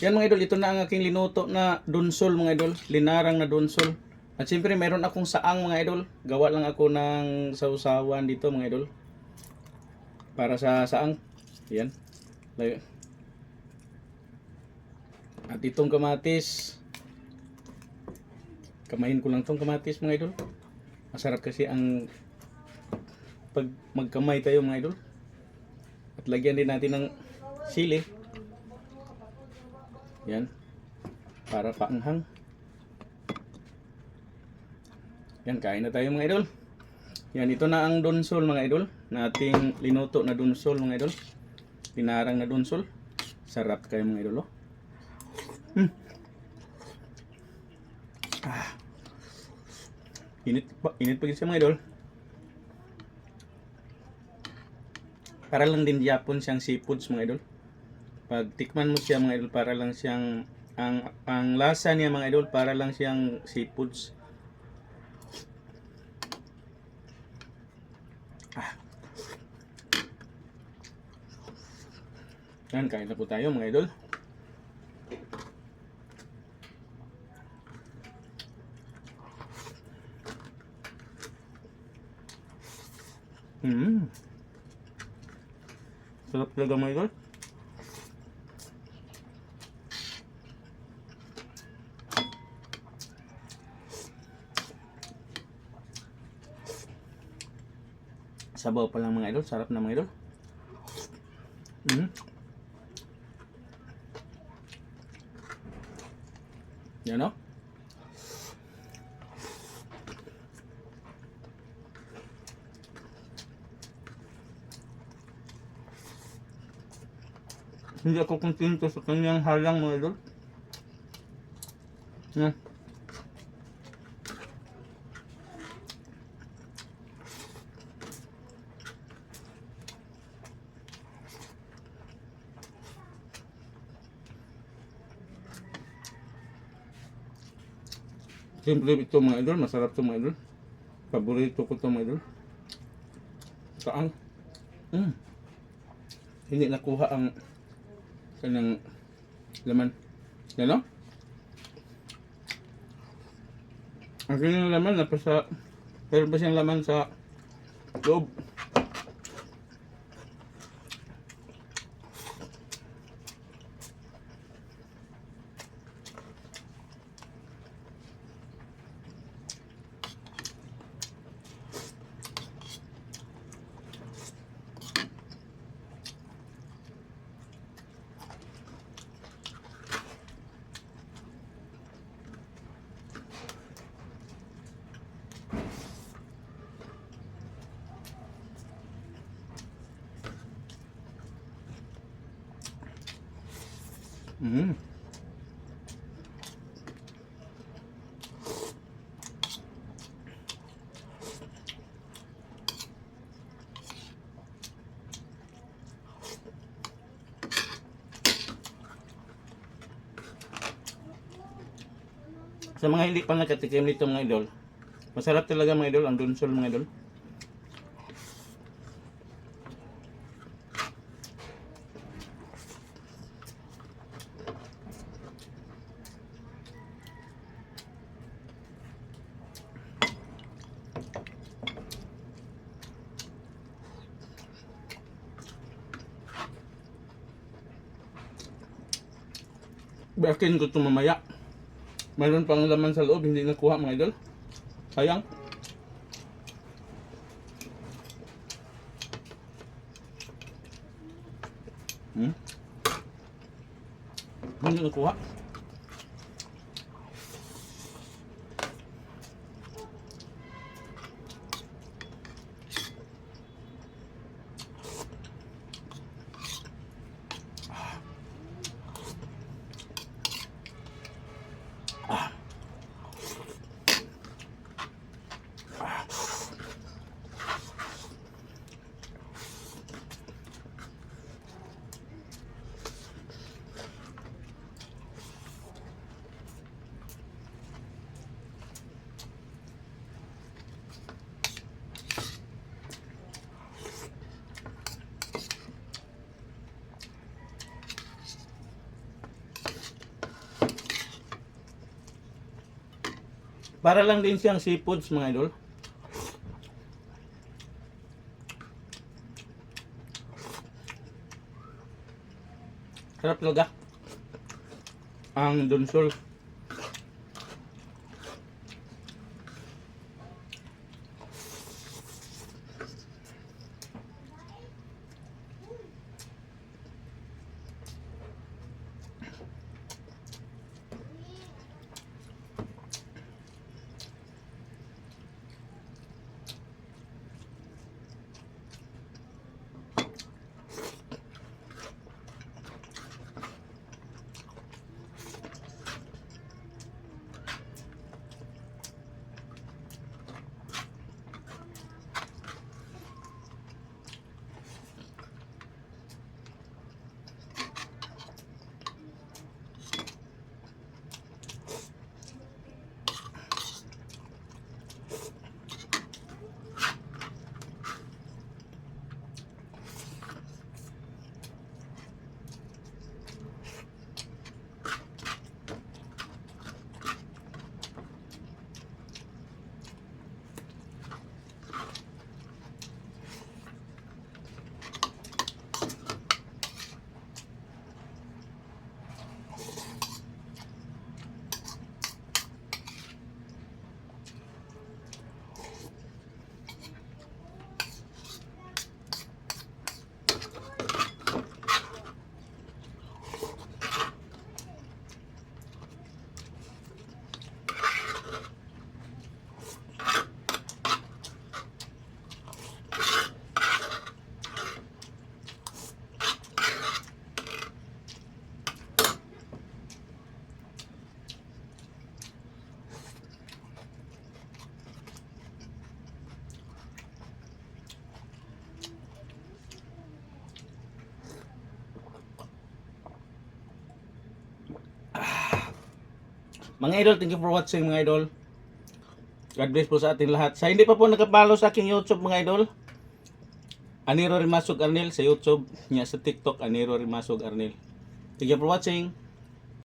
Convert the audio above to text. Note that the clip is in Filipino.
Yan mga idol, ito na ang aking linuto na dunsol mga idol. Linarang na dunsol. At siyempre meron akong saang mga idol. Gawa lang ako ng sausawan dito mga idol. Para sa saang. Yan. At itong kamatis. Kamayin ko lang itong kamatis mga idol. Masarap kasi ang pag magkamay tayo mga idol. At lagyan din natin ng sili. Yan. Para paanghang. Yan, kain na tayo mga idol. Yan, ito na ang dunsol mga idol. Na ating linuto na dunsol mga idol. Pinarang na dunsol. Sarap kayo mga idol. Oh. Init pa siya mga idol. Para lang din Japon siyang seafoods mga idol. Pag tikman mo siya mga idol, para lang siyang ang lasa niya mga idol, para lang siyang seafoods. Yan, kain na po tayo mga idol. Sarap talaga mga idol. Sabaw pa lang mga idol, sarap na mga idol. Yan o. Hindi ako kontento sa kanyang halang mga idol. Yan. Siyempre ito mga idol, masarap ito mga idol. Paborito ko ito mga idol. Saan? Hindi nakuha ang kanyang laman. Yan o? Ang kanyang laman napasa, pero pa siyang laman sa loob. Sa mga hindi pa nakatikim nito mga idol, masarap talaga mga idol, ang dunsol mga idol. Bakin ko ito mamaya. Mayroon pang laman sa loob, hindi nakuha mga idol. Sayang. Hindi nakuha. Para lang din siyang seafoods mga idol. Sarap talaga ang donsol. Mga idol, thank you for watching mga idol. God bless po sa ating lahat. Sa hindi pa po nakapalo sa aking YouTube mga idol, Aniro Rimasog Arnel sa YouTube, niya sa TikTok Aniro Rimasog Arnel. Thank you for watching.